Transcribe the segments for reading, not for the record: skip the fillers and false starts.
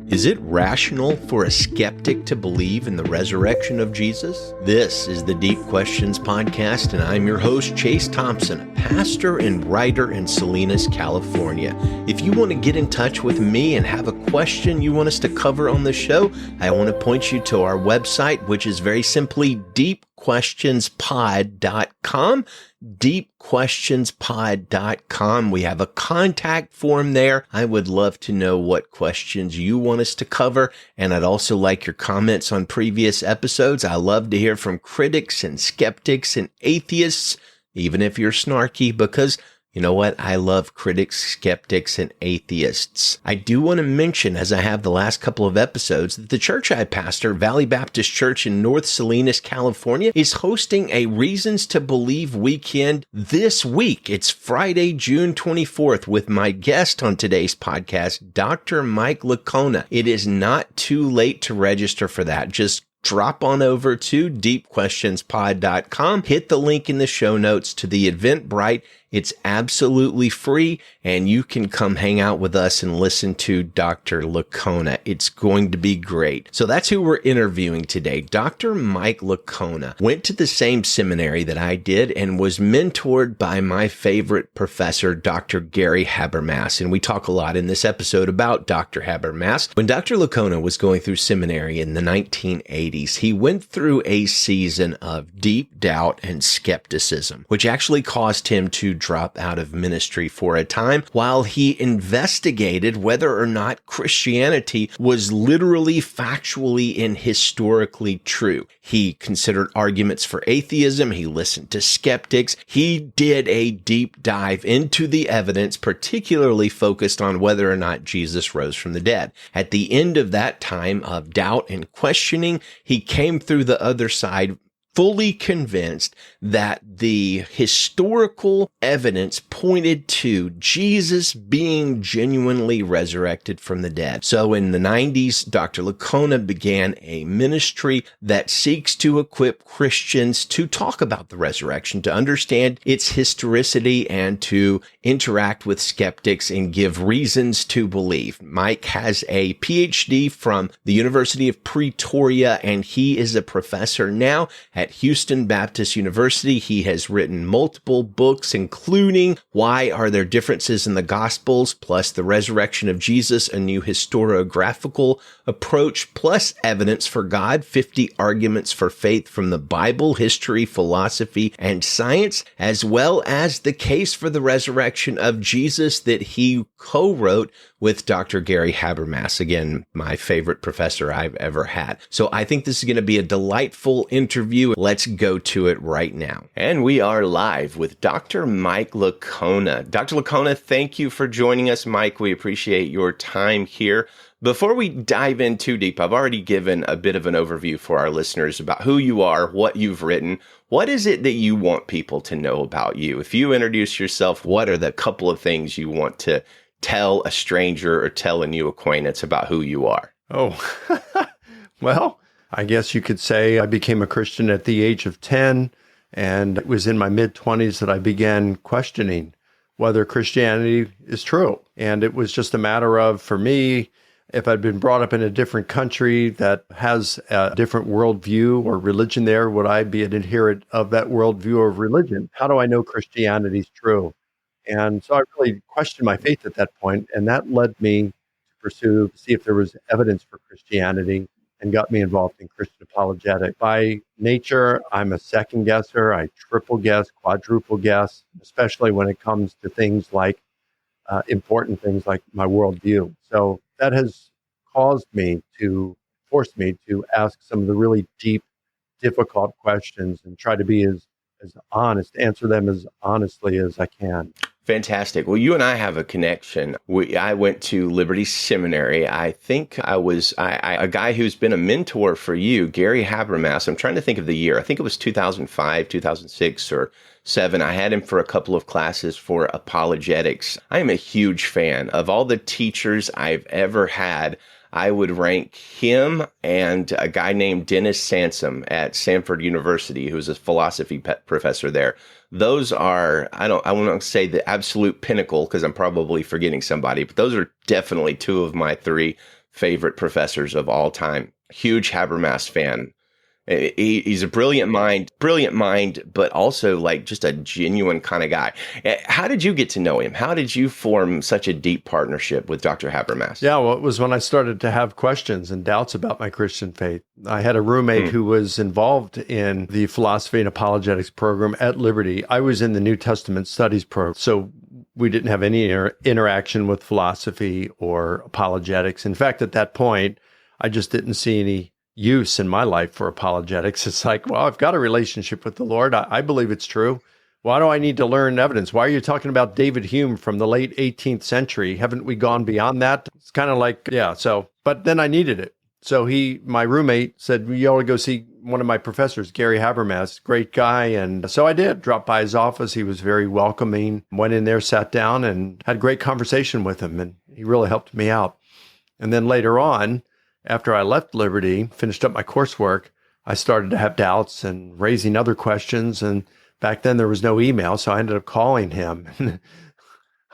Is it rational for a skeptic to believe in the resurrection of Jesus? This is the Deep Questions Podcast, and I'm your host, Chase Thompson, pastor and writer in Salinas, California. If you want to get in touch with me and have a question you want us to cover on the show, I want to point you to our website, which is very simply deepquestionspod.com. deepquestionspod.com. We have a contact form there. I would love to know what questions you want us to cover, and I'd also like your comments on previous episodes. I love to hear from critics and skeptics and atheists, even if you're snarky, because you know what? I love critics, skeptics, and atheists. I do want to mention, as I have the last couple of episodes, that the church I pastor, Valley Baptist Church in North Salinas, California, is hosting a Reasons to Believe weekend this week. It's Friday, June 24th, with my guest on today's podcast, Dr. Mike Licona. It is not too late to register for that. Just drop on over to deepquestionspod.com, hit the link in the show notes to the Eventbrite. It's absolutely free, and you can come hang out with us and listen to Dr. Licona. It's going to be great. So that's who we're interviewing today. Dr. Mike Licona went to the same seminary that I did and was mentored by my favorite professor, Dr. Gary Habermas. And we talk a lot in this episode about Dr. Habermas. When Dr. Licona was going through seminary in the 1980s, he went through a season of deep doubt and skepticism, which actually caused him to drop out of ministry for a time while he investigated whether or not Christianity was literally, factually, and historically true. He considered arguments for atheism. He listened to skeptics. He did a deep dive into the evidence, particularly focused on whether or not Jesus rose from the dead. At the end of that time of doubt and questioning, he came through the other side fully convinced that the historical evidence pointed to Jesus being genuinely resurrected from the dead. So in the 90s, Dr. Licona began a ministry that seeks to equip Christians to talk about the resurrection, to understand its historicity, and to interact with skeptics and give reasons to believe. Mike has a PhD from the University of Pretoria, and he is a professor now at Houston Baptist University. He has written multiple books, including Why Are There Differences in the Gospels, plus The Resurrection of Jesus, a New Historiographical Approach, plus Evidence for God, 50 Arguments for Faith from the Bible, History, Philosophy, and Science, as well as The Case for the Resurrection of Jesus that he co-wrote with Dr. Gary Habermas, again, my favorite professor I've ever had. So I think this is going to be a delightful interview. Let's go to it right now. And we are live with Dr. Mike Licona. Dr. Licona, thank you for joining us, Mike. We appreciate your time here. Before we dive in too deep, I've already given a bit of an overview for our listeners about who you are, what you've written. What is it that you want people to know about you? If you introduce yourself, what are the couple of things you want to tell a stranger or tell a new acquaintance about who you are? Oh, well, I guess you could say I became a Christian at the age of 10, and it was in my mid-20s that I began questioning whether Christianity is true. And it was just a matter of, for me, if I'd been brought up in a different country that has a different worldview or religion there, would I be an adherent of that worldview of religion? How do I know Christianity is true? And so I really questioned my faith at that point, and that led me to see if there was evidence for Christianity, and got me involved in Christian apologetics. By nature, I'm a second guesser. I triple guess, quadruple guess, especially when it comes to things like important things like my worldview. So that has forced me to ask some of the really deep, difficult questions and try to be as honest, answer them as honestly as I can. Fantastic. Well, you and I have a connection. I went to Liberty Seminary. I think a guy who's been a mentor for you, Gary Habermas. I'm trying to think of the year. I think it was 2005, 2006, or 7. I had him for a couple of classes for apologetics. I am a huge fan of all the teachers I've ever had. I would rank him and a guy named Dennis Sansom at Samford University, who's a philosophy professor there. Those are, I want to say the absolute pinnacle because I'm probably forgetting somebody, but those are definitely two of my three favorite professors of all time. Huge Habermas fan. He's a brilliant mind, but also like just a genuine kind of guy. How did you get to know him? How did you form such a deep partnership with Dr. Habermas? Yeah, well, it was when I started to have questions and doubts about my Christian faith. I had a roommate who was involved in the philosophy and apologetics program at Liberty. I was in the New Testament studies program, so we didn't have any interaction with philosophy or apologetics. In fact, at that point, I just didn't see any use in my life for apologetics. It's like, well, I've got a relationship with the Lord. I believe it's true. Why do I need to learn evidence? Why are you talking about David Hume from the late 18th century? Haven't we gone beyond that? It's kind of like, yeah. So, but then I needed it. So my roommate said, you ought to go see one of my professors, Gary Habermas, great guy. And so I did, dropped by his office. He was very welcoming, went in there, sat down and had a great conversation with him. And he really helped me out. And then later on, after I left Liberty, finished up my coursework, I started to have doubts and raising other questions. And back then there was no email, so I ended up calling him.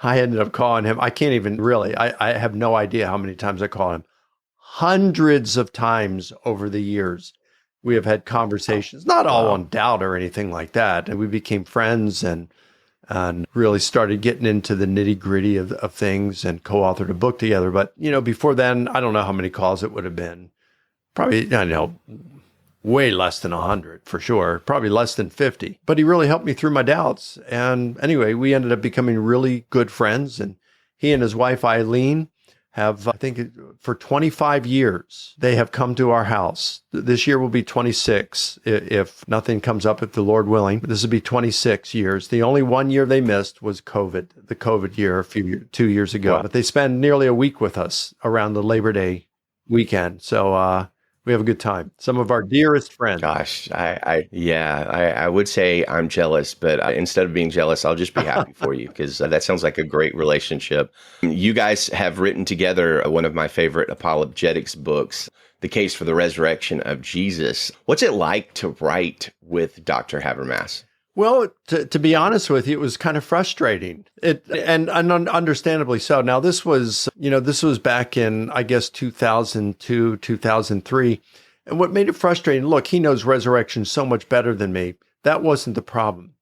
I can't even really, I have no idea how many times I called him. Hundreds of times over the years, we have had conversations, not all on doubt or anything like that. And we became friends and really started getting into the nitty gritty of things and co-authored a book together. But, before then, I don't know how many calls it would have been. Probably, way less than 100 for sure, probably less than 50. But he really helped me through my doubts. And anyway, we ended up becoming really good friends. And he and his wife, Eileen, have, I think, for 25 years, they have come to our house. This year will be 26, if nothing comes up, if the Lord willing. This will be 26 years. The only 1 year they missed was COVID, the COVID year, 2 years ago. Wow. But they spend nearly a week with us around the Labor Day weekend. So we have a good time. Some of our dearest friends. Gosh, I would say I'm jealous, but instead of being jealous, I'll just be happy for you because that sounds like a great relationship. You guys have written together one of my favorite apologetics books, The Case for the Resurrection of Jesus. What's it like to write with Dr. Habermas? Well, to be honest with you, it was kind of frustrating. And understandably so. Now, this was back in, I guess, 2002, 2003. And what made it frustrating, look, he knows resurrection so much better than me. That wasn't the problem.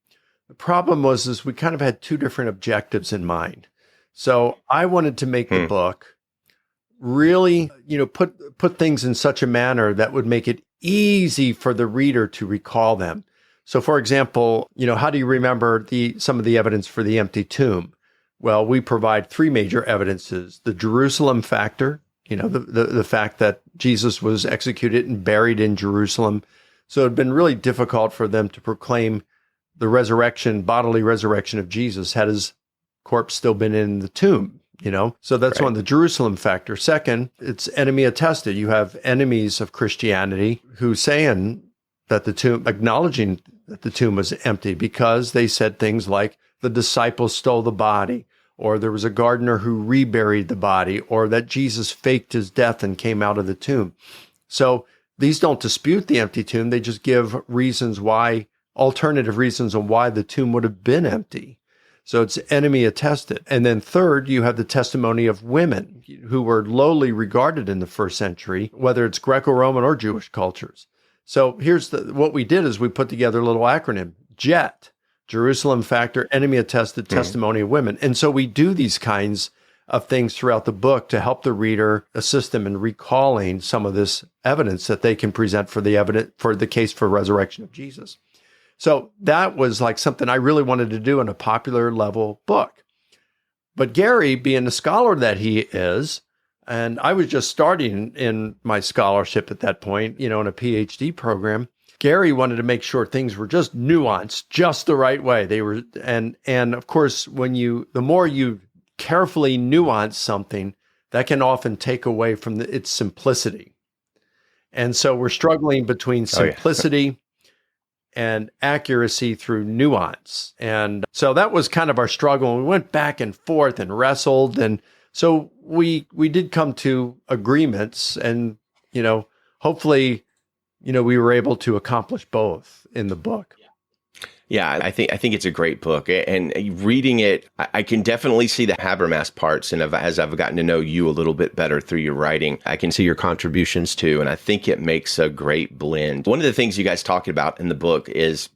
The problem was we kind of had two different objectives in mind. So I wanted to make the book really, put things in such a manner that would make it easy for the reader to recall them. So, for example, how do you remember some of the evidence for the empty tomb? Well, we provide three major evidences: the Jerusalem factor, the fact that Jesus was executed and buried in Jerusalem. So it had been really difficult for them to proclaim the bodily resurrection of Jesus had his corpse still been in the tomb. So that's one, the Jerusalem factor. Second, it's enemy attested. You have enemies of Christianity who saying that acknowledging that the tomb was empty because they said things like the disciples stole the body, or there was a gardener who reburied the body, or that Jesus faked his death and came out of the tomb. So these don't dispute the empty tomb. They just give alternative reasons on why the tomb would have been empty. So it's enemy attested. And then third, you have the testimony of women who were lowly regarded in the first century, whether it's Greco-Roman or Jewish cultures. So here's what we did is we put together a little acronym, JET, Jerusalem Factor, Enemy Attested, Testimony of Women. And so we do these kinds of things throughout the book to help the reader, assist them in recalling some of this evidence that they can present for the case for resurrection of Jesus. So that was like something I really wanted to do in a popular level book. But Gary, being the scholar that he is, and I was just starting in my scholarship at that point, in a PhD program. Gary wanted to make sure things were just nuanced, just the right way. They were, and of course, the more you carefully nuance something, that can often take away from its simplicity. And so we're struggling between simplicity and accuracy through nuance. And so that was kind of our struggle. We went back and forth and wrestled, and so we did come to agreements, and hopefully we were able to accomplish both in the book. Yeah, I think it's a great book, and reading it, I can definitely see the Habermas parts. And as I've gotten to know you a little bit better through your writing, I can see your contributions too. And I think it makes a great blend. One of the things you guys talk about in the book is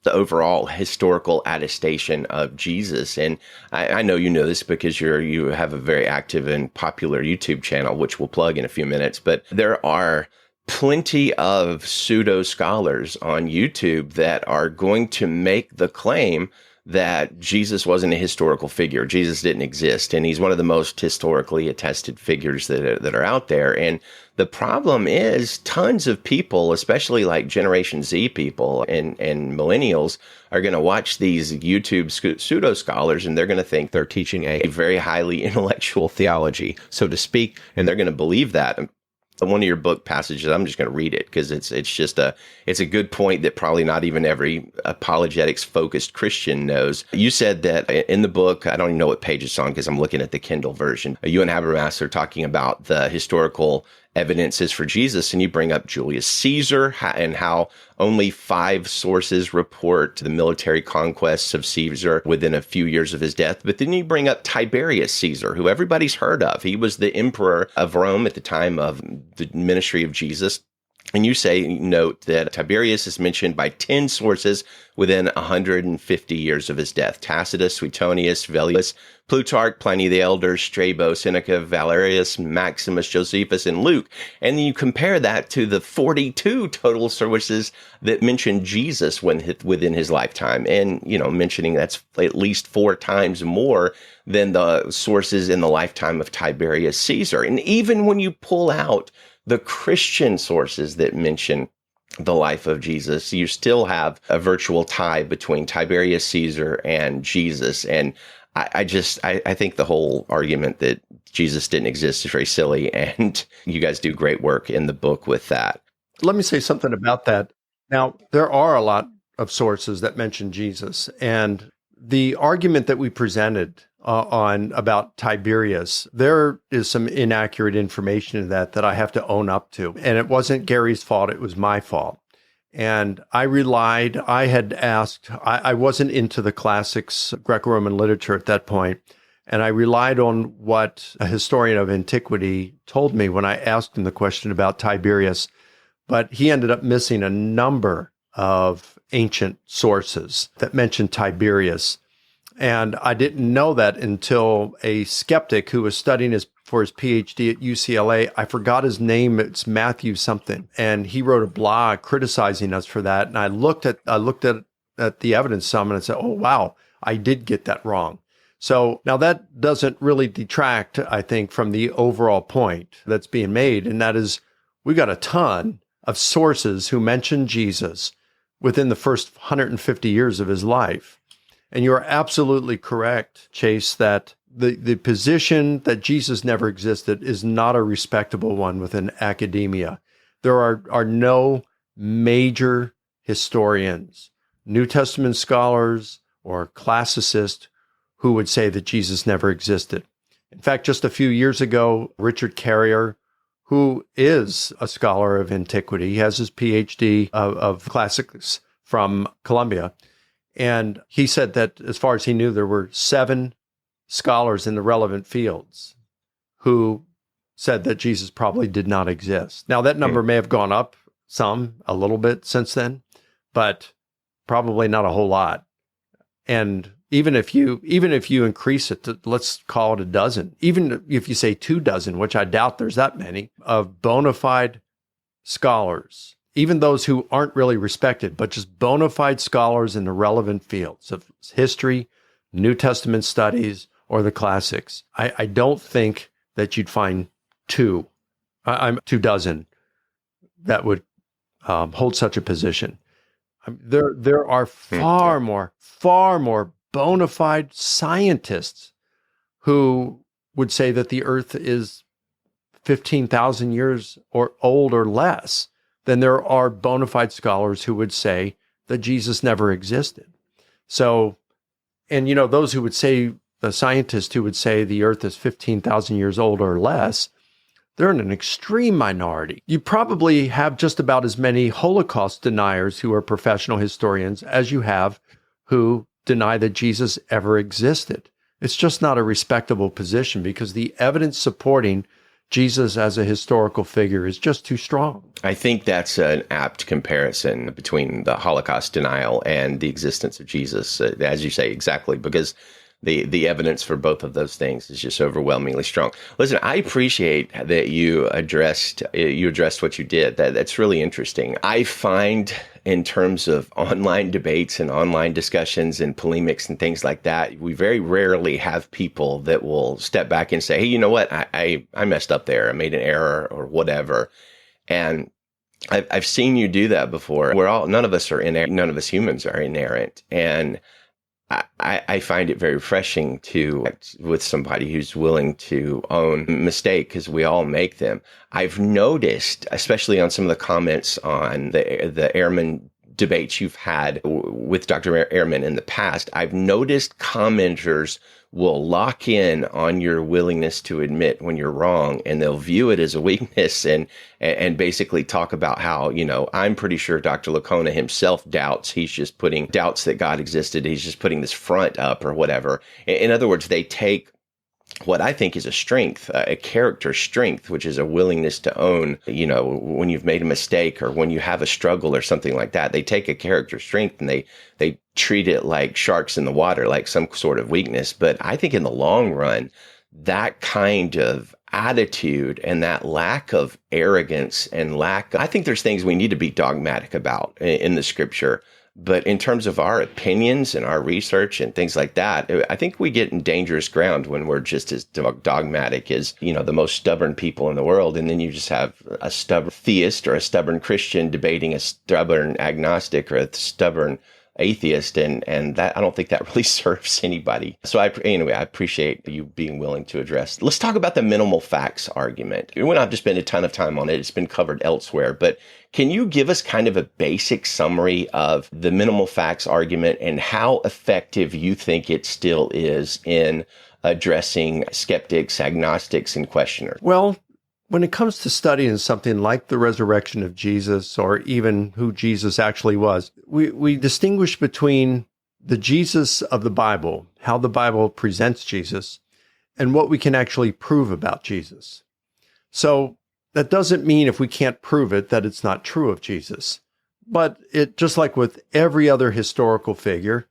the overall historical attestation of Jesus. And I know you know this because you have a very active and popular YouTube channel, which we'll plug in a few minutes. But there are plenty of pseudo scholars on YouTube that are going to make the claim that Jesus wasn't a historical figure. Jesus didn't exist. And he's one of the most historically attested figures that are out there. And the problem is tons of people, especially like Generation Z people and millennials, are going to watch these YouTube pseudo scholars, and they're going to think they're teaching a very highly intellectual theology, so to speak. And they're going to believe that. One of your book passages, I'm just going to read it because it's a good point that probably not even every apologetics focused Christian knows. You said that in the book, I don't even know what page it's on because I'm looking at the Kindle version. You and Habermas are talking about the historical evidences for Jesus, and you bring up Julius Caesar and how only 5 sources report the military conquests of Caesar within a few years of his death. But then you bring up Tiberius Caesar, who everybody's heard of. He was the emperor of Rome at the time of the ministry of Jesus. And you note that Tiberius is mentioned by 10 sources within 150 years of his death. Tacitus, Suetonius, Velleius, Plutarch, Pliny the Elder, Strabo, Seneca, Valerius, Maximus, Josephus, and Luke. And then you compare that to the 42 total sources that mention Jesus within his lifetime. And, mentioning that's at least 4 times more than the sources in the lifetime of Tiberius Caesar. And even when you pull out the Christian sources that mention the life of Jesus, you still have a virtual tie between Tiberius Caesar and Jesus. And I think the whole argument that Jesus didn't exist is very silly. And you guys do great work in the book with that. Let me say something about that. Now, there are a lot of sources that mention Jesus. And the argument that we presented about Tiberius, there is some inaccurate information in that I have to own up to. And it wasn't Gary's fault, it was my fault. And I had asked, I wasn't into the classics, Greco-Roman literature at that point, and I relied on what a historian of antiquity told me when I asked him the question about Tiberius. But he ended up missing a number of ancient sources that mentioned Tiberius. And I didn't know that until a skeptic who was studying for his PhD at UCLA. I forgot his name. It's Matthew something. And he wrote a blog criticizing us for that. And I looked at the evidence some and I said, oh, wow, I did get that wrong. So now that doesn't really detract, I think, from the overall point that's being made. And that is, we got a ton of sources who mention Jesus within the first 150 years of his life. And you are absolutely correct, Chase, that the position that Jesus never existed is not a respectable one within academia. There are no major historians, New Testament scholars, or classicists who would say that Jesus never existed. In fact, just a few years ago, Richard Carrier, who is a scholar of antiquity, he has his PhD of classics from Columbia, and he said that as far as he knew, there were 7 scholars in the relevant fields who said that Jesus probably did not exist. Now, that number may have gone up a little bit since then, but probably not a whole lot. And even if you increase it to, let's call it a dozen, even if you say 24, which I doubt there's that many, of bona fide scholars, even those who aren't really respected, but just bona fide scholars in the relevant fields of history, New Testament studies, or the classics. I don't think that you'd find 24 that would hold such a position. There are far more bona fide scientists who would say that the earth is 15,000 years or old or less than there are bona fide scholars who would say that Jesus never existed. So, and those who would say, the scientists who would say the earth is 15,000 years old or less, they're in an extreme minority. You probably have just about as many Holocaust deniers who are professional historians as you have who deny that Jesus ever existed. It's just not a respectable position because the evidence supporting Jesus as a historical figure is just too strong. I think that's an apt comparison between the Holocaust denial and the existence of Jesus, as you say, exactly, because the evidence for both of those things is just overwhelmingly strong. Listen, I appreciate that you addressed what you did. That's really interesting. I find in terms of online debates and online discussions and polemics and things like that, we very rarely have people that will step back and say, hey, you know what? I messed up there. I made an error or whatever. And I've seen you do that before. None of us are inerrant. None of us humans are inerrant. And I find it very refreshing to act with somebody who's willing to own a mistake, because we all make them. I've noticed, especially on some of the comments on the Ehrman debates you've had with Dr. Ehrman in the past, I've noticed commenters will lock in on your willingness to admit when you're wrong, and they'll view it as a weakness and basically talk about how, I'm pretty sure Dr. Licona himself doubts. He's just putting doubts that God existed. He's just putting this front up or whatever. In other words, they take what I think is a strength, a character strength, which is a willingness to own, when you've made a mistake or when you have a struggle or something like that. They take a character strength and they treat it like sharks in the water, like some sort of weakness. But I think in the long run, that kind of attitude and that lack of arrogance and I think there's things we need to be dogmatic about in the scripture. But in terms of our opinions and our research and things like that, I think we get in dangerous ground when we're just as dogmatic as, the most stubborn people in the world. And then you just have a stubborn theist or a stubborn Christian debating a stubborn agnostic or a stubborn atheist. And that, I don't think that really serves anybody. So I appreciate you being willing to address. Let's talk about the minimal facts argument. We don't have to spend a ton of time on it. It's been covered elsewhere, but can you give us kind of a basic summary of the minimal facts argument and how effective you think it still is in addressing skeptics, agnostics, and questioners? Well, when it comes to studying something like the resurrection of Jesus or even who Jesus actually was, we distinguish between the Jesus of the Bible, how the Bible presents Jesus, and what we can actually prove about Jesus. So that doesn't mean if we can't prove it that it's not true of Jesus. But just like with every other historical figure,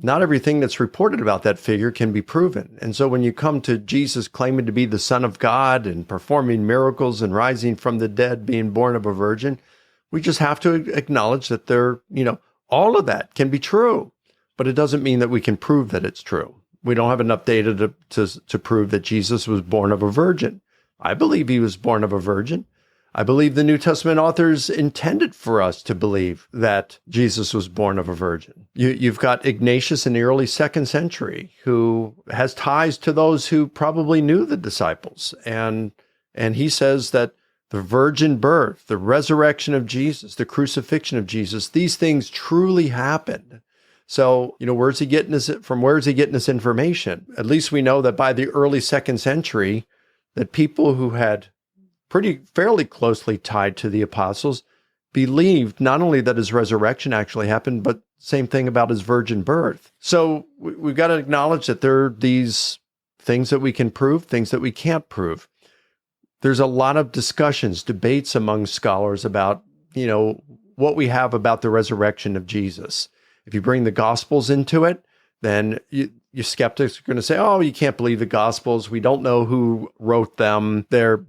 not everything that's reported about that figure can be proven. And so when you come to Jesus claiming to be the Son of God and performing miracles and rising from the dead, being born of a virgin, we just have to acknowledge that all of that can be true. But it doesn't mean that we can prove that it's true. We don't have enough data to prove that Jesus was born of a virgin. I believe he was born of a virgin. I believe the New Testament authors intended for us to believe that Jesus was born of a virgin. You've got Ignatius in the early 2nd century who has ties to those who probably knew the disciples. And he says that the virgin birth, the resurrection of Jesus, the crucifixion of Jesus, these things truly happened. So, where's he getting this information? At least we know that by the early 2nd century, that people who had fairly closely tied to the apostles believed not only that his resurrection actually happened, but same thing about his virgin birth. So we've got to acknowledge that there are these things that we can prove, things that we can't prove. There's a lot of discussions, debates among scholars about, what we have about the resurrection of Jesus. If you bring the Gospels into it, then your skeptics are going to say, oh, you can't believe the Gospels. We don't know who wrote them. Their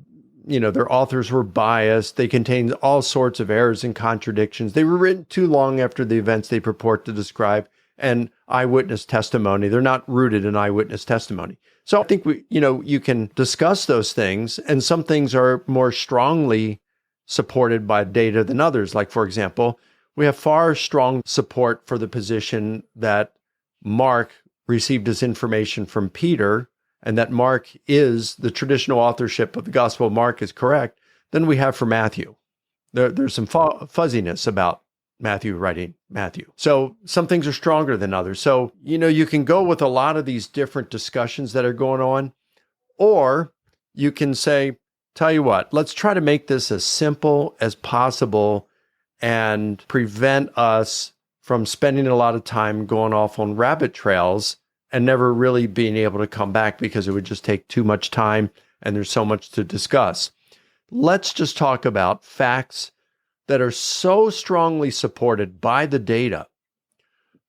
authors were biased. They contain all sorts of errors and contradictions. They were written too long after the events they purport to describe, and eyewitness testimony. They're not rooted in eyewitness testimony. So I think you can discuss those things, and some things are more strongly supported by data than others. Like, for example, we have far strong support for the position that Mark received his information from Peter, and that Mark is the traditional authorship of the Gospel of Mark is correct, than we have for Matthew. There's some fuzziness about Matthew writing Matthew. So some things are stronger than others. So, you can go with a lot of these different discussions that are going on, or you can say, tell you what, let's try to make this as simple as possible and prevent us from spending a lot of time going off on rabbit trails and never really being able to come back because it would just take too much time and there's so much to discuss. Let's just talk about facts that are so strongly supported by the data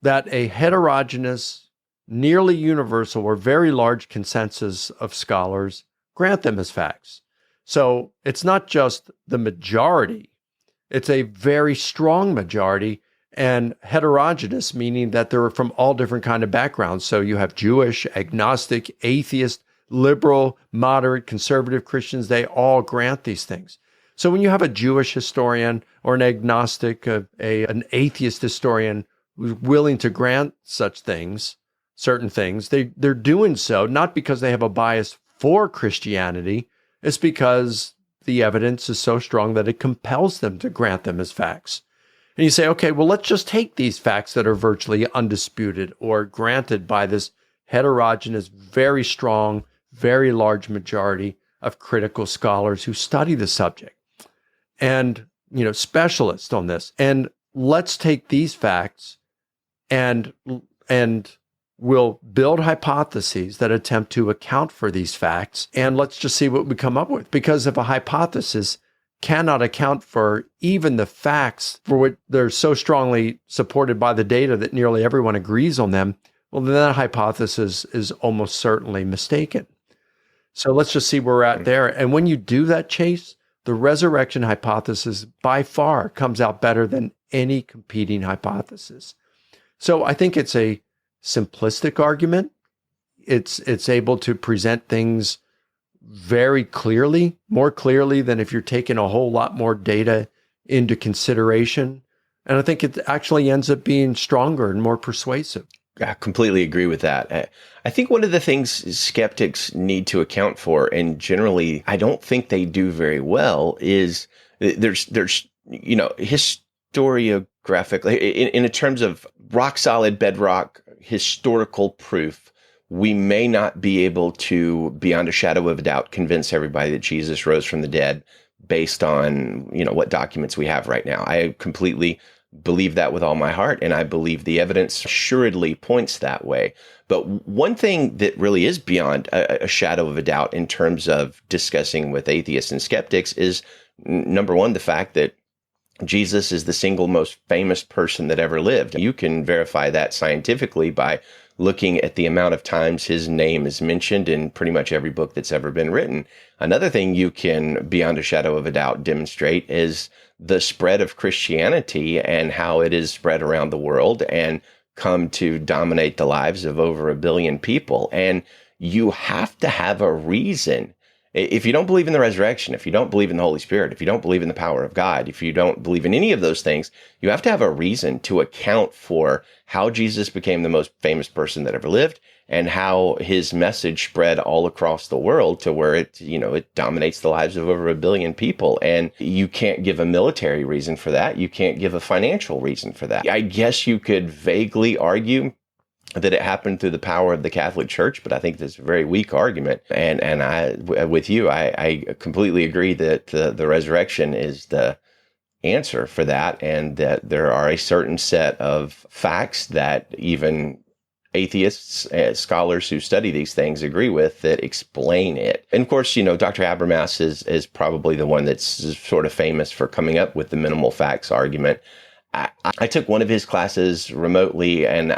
that a heterogeneous, nearly universal or very large consensus of scholars grant them as facts. So it's not just the majority, it's a very strong majority and heterogeneous, meaning that they're from all different kind of backgrounds. So you have Jewish, agnostic, atheist, liberal, moderate, conservative Christians, they all grant these things. So when you have a Jewish historian or an agnostic, an atheist historian who's willing to grant such things, certain things, they're doing so not because they have a bias for Christianity, it's because the evidence is so strong that it compels them to grant them as facts. And you say, okay, well, let's just take these facts that are virtually undisputed or granted by this heterogeneous, very strong, very large majority of critical scholars who study the subject and, specialists on this. And let's take these facts and we'll build hypotheses that attempt to account for these facts. And let's just see what we come up with. Because if a hypothesis cannot account for even the facts for which they're so strongly supported by the data that nearly everyone agrees on them, well, then that hypothesis is almost certainly mistaken. So let's just see where we're at there. And when you do that, Chase, the resurrection hypothesis by far comes out better than any competing hypothesis. So I think it's a simplistic argument. It's able to present things very clearly, more clearly than if you're taking a whole lot more data into consideration. And I think it actually ends up being stronger and more persuasive. I completely agree with that. I think one of the things skeptics need to account for, and generally I don't think they do very well, is there's historiographically, in terms of rock solid bedrock historical proof, we may not be able to, beyond a shadow of a doubt, convince everybody that Jesus rose from the dead based on, what documents we have right now. I completely believe that with all my heart, and I believe the evidence assuredly points that way. But one thing that really is beyond a shadow of a doubt in terms of discussing with atheists and skeptics is, number one, the fact that Jesus is the single most famous person that ever lived. You can verify that scientifically by looking at the amount of times his name is mentioned in pretty much every book that's ever been written. Another thing you can, beyond a shadow of a doubt, demonstrate is the spread of Christianity and how it is spread around the world and come to dominate the lives of over 1 billion people. And you have to have a reason. If you don't believe in the resurrection, if you don't believe in the Holy Spirit, if you don't believe in the power of God, if you don't believe in any of those things, you have to have a reason to account for how Jesus became the most famous person that ever lived and how his message spread all across the world to where it dominates the lives of over 1 billion people. And you can't give a military reason for that. You can't give a financial reason for that. I guess you could vaguely argue that it happened through the power of the Catholic Church, but I think that's a very weak argument. And I completely agree that the resurrection is the answer for that, and that there are a certain set of facts that even atheists, scholars who study these things agree with that explain it. And of course, Dr. Habermas is probably the one that's sort of famous for coming up with the minimal facts argument. I took one of his classes remotely, and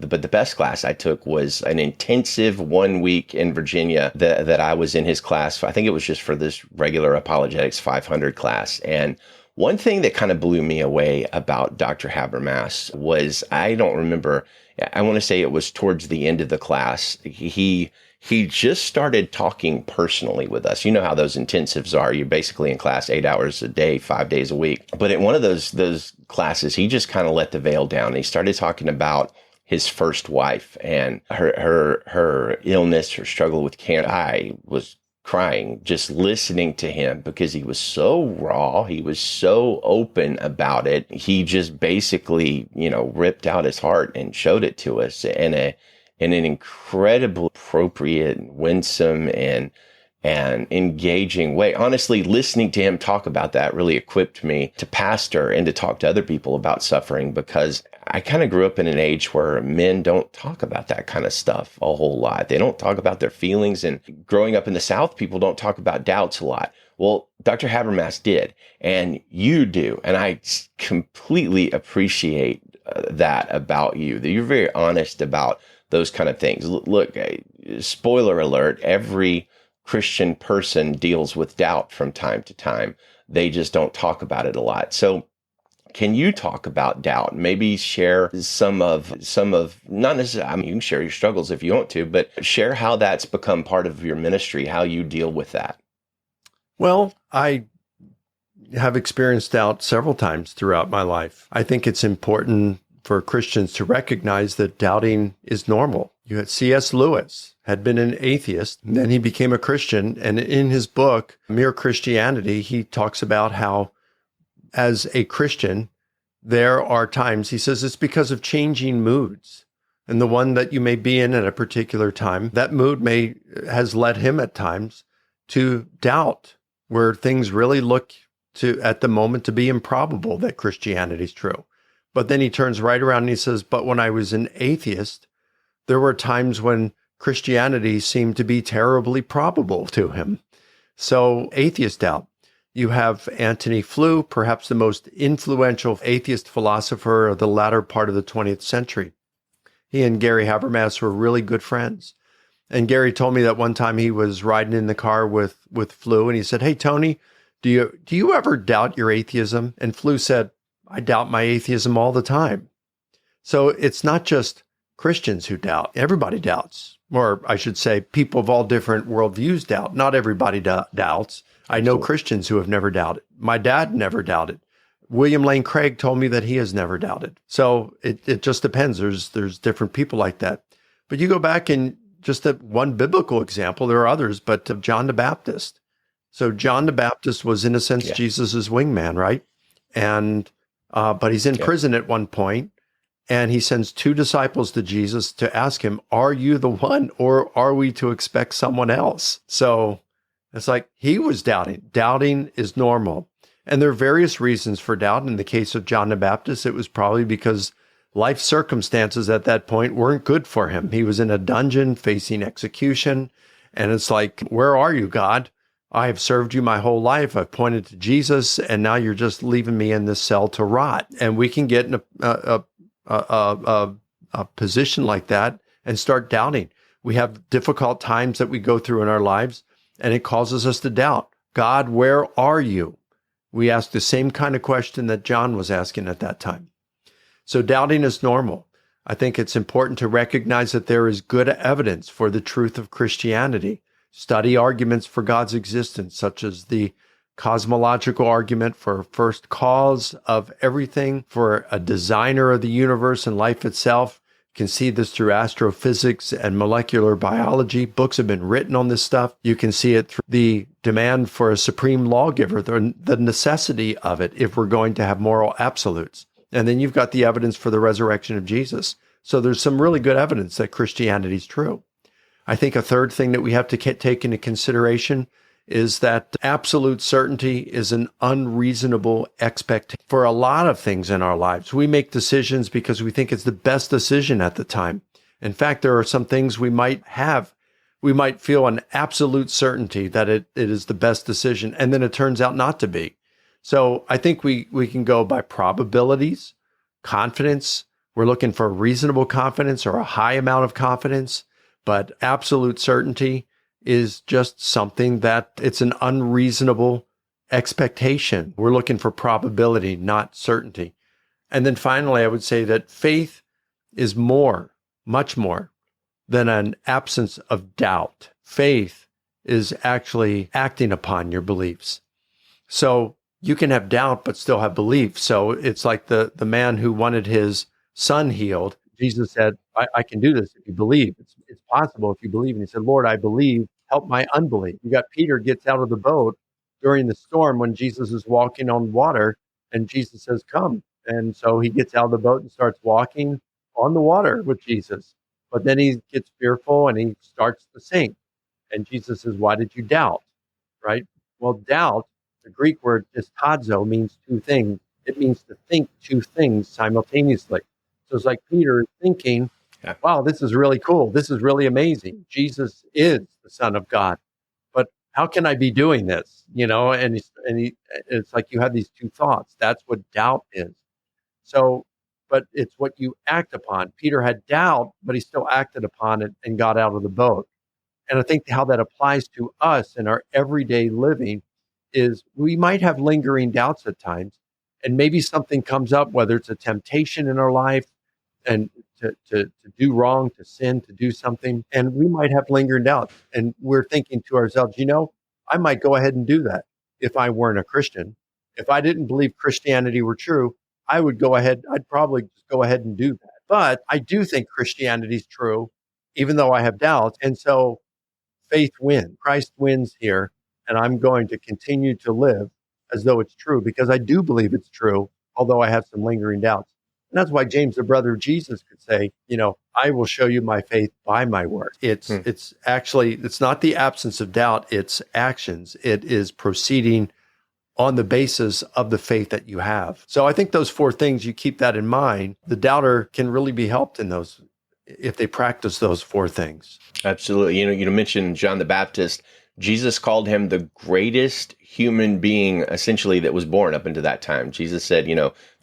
but the best class I took was an intensive 1 week in Virginia that I was in his class. I think it was just for this regular Apologetics 500 class. And one thing that kind of blew me away about Dr. Habermas was, I don't remember, I want to say it was towards the end of the class, he just started talking personally with us. You know how those intensives are. You're basically in class 8 hours a day, 5 days a week. But in one of those classes, he just kind of let the veil down. He started talking about his first wife and her illness, her struggle with cancer. I was crying just listening to him because he was so raw. He was so open about it. He just basically, ripped out his heart and showed it to us in an incredible, appropriate, winsome, and and engaging way. Honestly, listening to him talk about that really equipped me to pastor and to talk to other people about suffering, because I kind of grew up in an age where men don't talk about that kind of stuff a whole lot. They don't talk about their feelings. And growing up in the South, people don't talk about doubts a lot. Well, Dr. Habermas did, and you do. And I completely appreciate that about you, that you're very honest about those kind of things. Look, spoiler alert, every Christian person deals with doubt from time to time. They just don't talk about it a lot. So can you talk about doubt? Maybe share some of, not necessarily, I mean, you can share your struggles if you want to, but share how that's become part of your ministry, how you deal with that. Well, I have experienced doubt several times throughout my life. I think it's important for Christians to recognize that doubting is normal. You had C.S. Lewis had been an atheist, and then he became a Christian. And in his book, Mere Christianity, he talks about how, as a Christian, there are times, he says, it's because of changing moods. And the one that you may be in at a particular time, that mood has led him at times to doubt, where things really look to, at the moment, to be improbable that Christianity is true. But then he turns right around and he says, but when I was an atheist, there were times when Christianity seemed to be terribly probable to him. So atheist doubt. You have Antony Flew, perhaps the most influential atheist philosopher of the latter part of the 20th century. He and Gary Habermas were really good friends. And Gary told me that one time he was riding in the car with Flew, and he said, "Hey, Tony, do you ever doubt your atheism?" And Flew said, "I doubt my atheism all the time." So it's not just Christians who doubt. Everybody doubts. Or I should say, people of all different worldviews doubt. Not everybody doubts. I know Christians who have never doubted. My dad never doubted. William Lane Craig told me that he has never doubted. So it just depends. There's different people like that. But you go back and just at one biblical example, there are others, but of John the Baptist. So John the Baptist was, in a sense, Jesus's wingman, right? And but he's in prison at one point, and he sends two disciples to Jesus to ask him, "Are you the one, or are we to expect someone else?" So it's like he was doubting. Doubting is normal. And there are various reasons for doubt. In the case of John the Baptist, it was probably because life circumstances at that point weren't good for him. He was in a dungeon facing execution. And it's like, where are you, God? I have served you my whole life. I've pointed to Jesus, and now you're just leaving me in this cell to rot. And we can get in a position like that and start doubting. We have difficult times that we go through in our lives, and it causes us to doubt. God, where are you? We ask the same kind of question that John was asking at that time. So doubting is normal. I think it's important to recognize that there is good evidence for the truth of Christianity. Study arguments for God's existence, such as the cosmological argument for first cause of everything, for a designer of the universe and life itself. You can see this through astrophysics and molecular biology. Books have been written on this stuff. You can see it through the demand for a supreme lawgiver, the necessity of it if we're going to have moral absolutes. And then you've got the evidence for the resurrection of Jesus. So there's some really good evidence that Christianity is true. I think a third thing that we have to take into consideration is that absolute certainty is an unreasonable expectation for a lot of things in our lives. We make decisions because we think it's the best decision at the time. In fact, there are some things we might have. We might feel an absolute certainty that it is the best decision, and then it turns out not to be. So I think we can go by probabilities, confidence. We're looking for reasonable confidence or a high amount of confidence, but absolute certainty is just something that it's an unreasonable expectation. We're looking for probability, not certainty. And then finally, I would say that faith is more, much more than an absence of doubt. Faith is actually acting upon your beliefs. So you can have doubt, but still have belief. So it's like the man who wanted his son healed. Jesus said, I can do this if you believe. It's possible if you believe. And he said, Lord, I believe. Help my unbelief. You got Peter gets out of the boat during the storm when Jesus is walking on water, and Jesus says, come. And so he gets out of the boat and starts walking on the water with Jesus. But then he gets fearful and he starts to sink. And Jesus says, why did you doubt? Right? Well, doubt, the Greek word distazo, means two things. It means to think two things simultaneously. So it's like Peter is thinking, wow, this is really cool. This is really amazing. Jesus is the Son of God. But how can I be doing this? It's like you have these two thoughts. That's what doubt is. So, but it's what you act upon. Peter had doubt, but he still acted upon it and got out of the boat. And I think how that applies to us in our everyday living is we might have lingering doubts at times, and maybe something comes up, whether it's a temptation in our life and to do wrong, to sin, to do something, and we might have lingering doubts. And we're thinking to ourselves, I might go ahead and do that if I weren't a Christian. If I didn't believe Christianity were true, I'd probably just go ahead and do that. But I do think Christianity is true, even though I have doubts. And so faith wins. Christ wins here. And I'm going to continue to live as though it's true because I do believe it's true, although I have some lingering doubts. And that's why James, the brother of Jesus, could say, I will show you my faith by my works. It's actually, it's not the absence of doubt, it's actions. It is proceeding on the basis of the faith that you have. So I think those four things, you keep that in mind. The doubter can really be helped in those if they practice those four things. Absolutely. You mentioned John the Baptist. Jesus called him the greatest human being, essentially, that was born up into that time. Jesus said,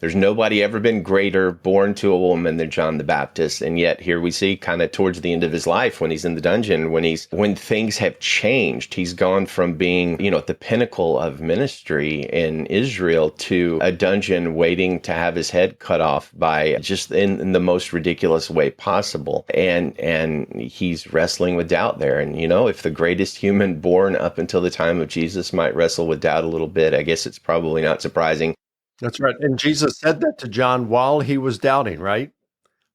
there's nobody ever been greater born to a woman than John the Baptist. And yet here we see kind of towards the end of his life when he's in the dungeon, when things have changed, he's gone from being, at the pinnacle of ministry in Israel to a dungeon waiting to have his head cut off by just in the most ridiculous way possible. And he's wrestling with doubt there. And, if the greatest human born up until the time of Jesus might wrestle with doubt a little bit, I guess it's probably not surprising. That's right. And Jesus said that to John while he was doubting, right?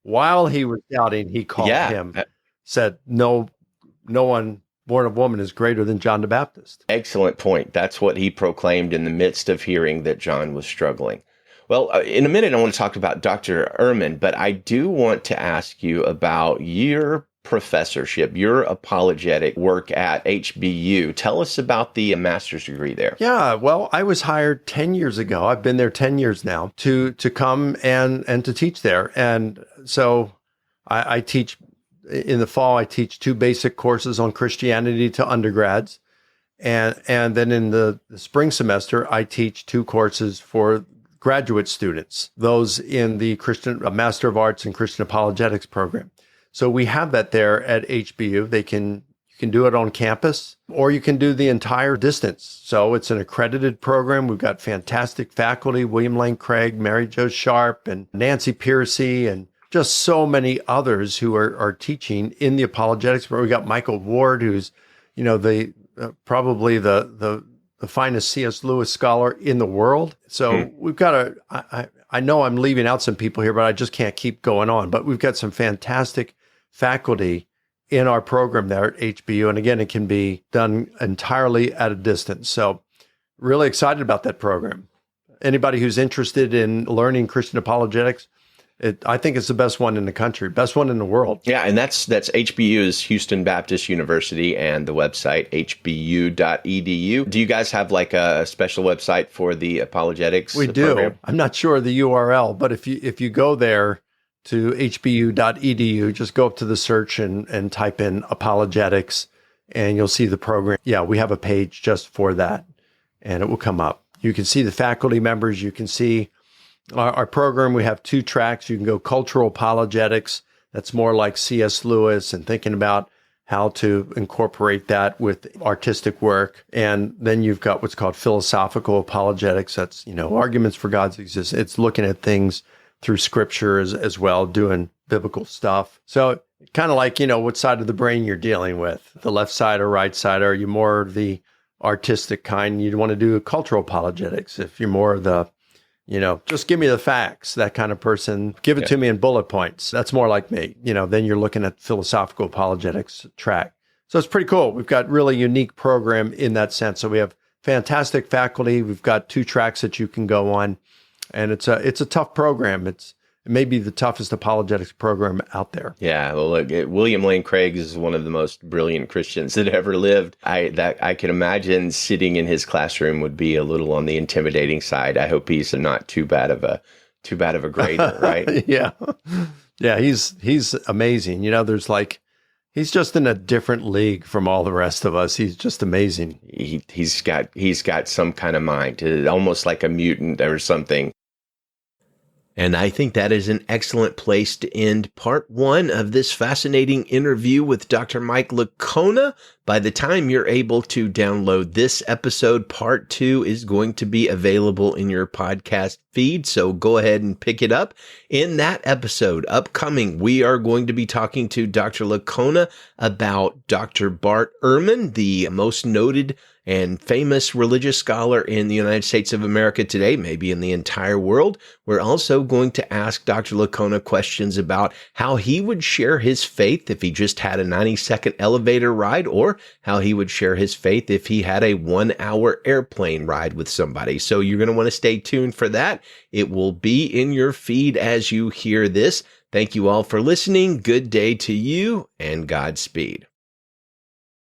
While he was doubting, he called him, said, no one born of woman is greater than John the Baptist. Excellent point. That's what he proclaimed in the midst of hearing that John was struggling. Well, in a minute, I want to talk about Dr. Ehrman, but I do want to ask you about your professorship, your apologetic work at HBU. Tell us about the master's degree there. Yeah, well, I was hired 10 years ago. I've been there 10 years now to come and to teach there. And so I teach in the fall, I teach 2 basic courses on Christianity to undergrads. And then in the spring semester, I teach 2 courses for graduate students, those in the Master of Arts in Christian Apologetics program. So we have that there at HBU. You can do it on campus, or you can do the entire distance. So it's an accredited program. We've got fantastic faculty, William Lane Craig, Mary Jo Sharp, and Nancy Piercy, and just so many others who are teaching in the apologetics program. We got Michael Ward, who's, probably the finest C.S. Lewis scholar in the world. So we've got I know I'm leaving out some people here, but I just can't keep going on. But we've got some fantastic faculty in our program there at HBU. And again, it can be done entirely at a distance. So really excited about that program. Anybody who's interested in learning Christian apologetics, I think it's the best one in the country, best one in the world. Yeah, and that's HBU's Houston Baptist University, and the website hbu.edu. Do you guys have like a special website for the apologetics We do. program? I'm not sure of the URL, but if you go there to hbu.edu, just go up to the search and type in apologetics, and you'll see the program. Yeah, we have a page just for that, and it will come up. You can see the faculty members. You can see our program. We have 2 tracks. You can go cultural apologetics. That's more like C.S. Lewis and thinking about how to incorporate that with artistic work. And then you've got what's called philosophical apologetics. That's, arguments for God's existence. It's looking at things through scripture as well, doing biblical stuff. So kind of like, what side of the brain you're dealing with, the left side or right side. Are you more the artistic kind? You'd want to do cultural apologetics. If you're more the just give me the facts, that kind of person, give it to me in bullet points. That's more like me. Then you're looking at philosophical apologetics track. So it's pretty cool. We've got really unique program in that sense. So we have fantastic faculty. We've got 2 tracks that you can go on, and it's a tough program. It it may be the toughest apologetics program out there. Yeah, well, look, William Lane Craig is one of the most brilliant Christians that ever lived. I can imagine sitting in his classroom would be a little on the intimidating side. I hope he's not too bad of a grader, right? Yeah. Yeah, he's amazing. He's just in a different league from all the rest of us. He's just amazing. He's got some kind of mind, almost like a mutant or something. And I think that is an excellent place to end part 1 of this fascinating interview with Dr. Mike Licona. By the time you're able to download this episode, part 2 is going to be available in your podcast feed. So go ahead and pick it up. In that episode, upcoming, we are going to be talking to Dr. Licona about Dr. Bart Ehrman, the most noted and famous religious scholar in the United States of America today, maybe in the entire world. We're also going to ask Dr. Licona questions about how he would share his faith if he just had a 90-second elevator ride, or how he would share his faith if he had a 1-hour airplane ride with somebody. So you're going to want to stay tuned for that. It will be in your feed as you hear this. Thank you all for listening. Good day to you, and Godspeed.